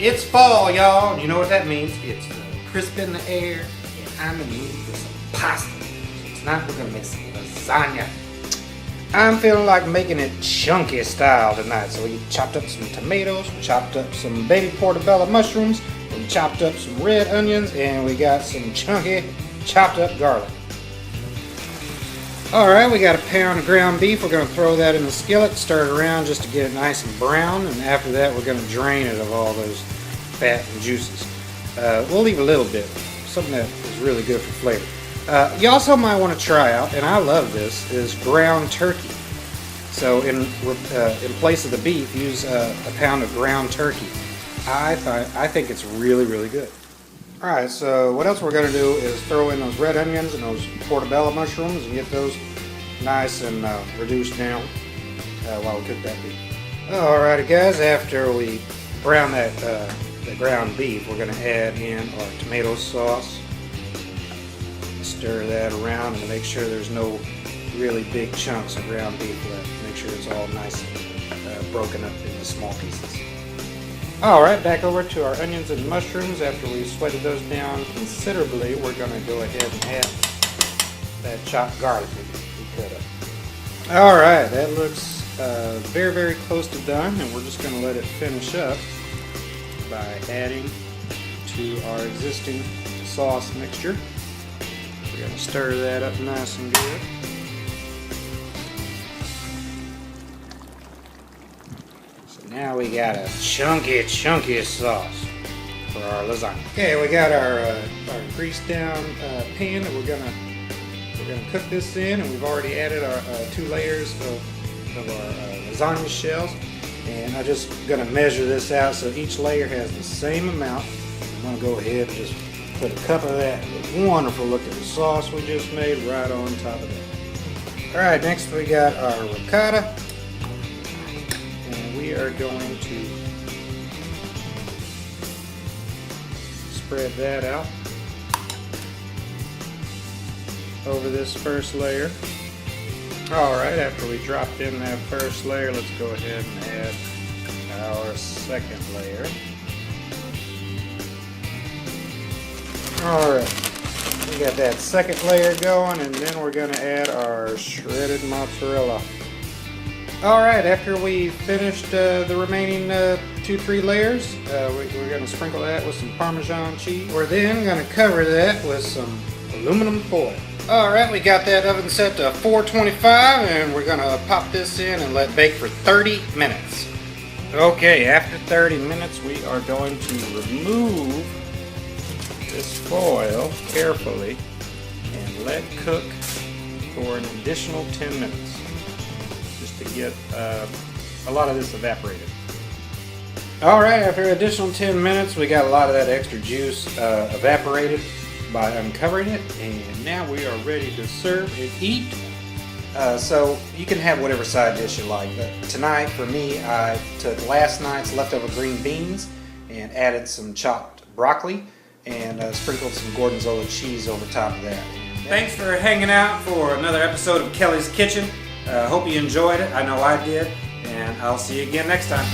It's fall, y'all, and you know what that means. It's crisp in the air, and I'm in the mood for some pasta. So tonight we're gonna make some lasagna. I'm feeling like making it chunky style tonight, so we chopped up some tomatoes, we chopped up some baby portobello mushrooms, we chopped up some red onions, and we got some chunky chopped up garlic. Alright, we got a pound of ground beef. We're going to throw that in the skillet, stir it around just to get it nice and brown, and after that we're going to drain it of all those fat and juices. We'll leave a little bit, something that is really good for flavor. You also might want to try out, and I love this, is ground turkey. So in place of the beef, use a pound of ground turkey. I think it's really, really good. Alright, so what else we're going to do is throw in those red onions and those portobello mushrooms and get those nice and reduced down while we cook that beef. Alrighty guys, after we brown that the ground beef, we're going to add in our tomato sauce. Stir that around and make sure there's no really big chunks of ground beef left. Make sure it's all nice and broken up into small pieces. Alright, back over to our onions and mushrooms. After we've sweated those down considerably, we're going to go ahead and add that chopped garlic we cut up. Alright, that looks very, very close to done, and we're just going to let it finish up by adding to our existing sauce mixture. We're going to stir that up nice and good. Now we got a chunky sauce for our lasagna. Okay, we got our greased down pan that we're gonna cook this in, and we've already added our 2 layers of our lasagna shells. And I'm just gonna measure this out so each layer has the same amount. I'm gonna go ahead and just put a cup of that wonderful looking sauce we just made right on top of that. All right, next we got our ricotta. We are going to spread that out over this first layer. Alright, after we dropped in that first layer, let's go ahead and add our second layer. Alright, we got that second layer going, and then we're going to add our shredded mozzarella. Alright, after we finished the remaining 2-3 layers, we're going to sprinkle that with some Parmesan cheese. We're then going to cover that with some aluminum foil. Alright, we got that oven set to 425, and we're going to pop this in and let bake for 30 minutes. Okay, after 30 minutes we are going to remove this foil carefully and let cook for an additional 10 minutes. To get a lot of this evaporated. Alright, after an additional 10 minutes we got a lot of that extra juice evaporated by uncovering it, and now we are ready to serve and eat. So you can have whatever side dish you like, but tonight for me I took last night's leftover green beans and added some chopped broccoli and sprinkled some gorgonzola cheese over top of that. Thanks for hanging out for another episode of Kelly's Kitchen. Hope you enjoyed it. I know I did, and I'll see you again next time.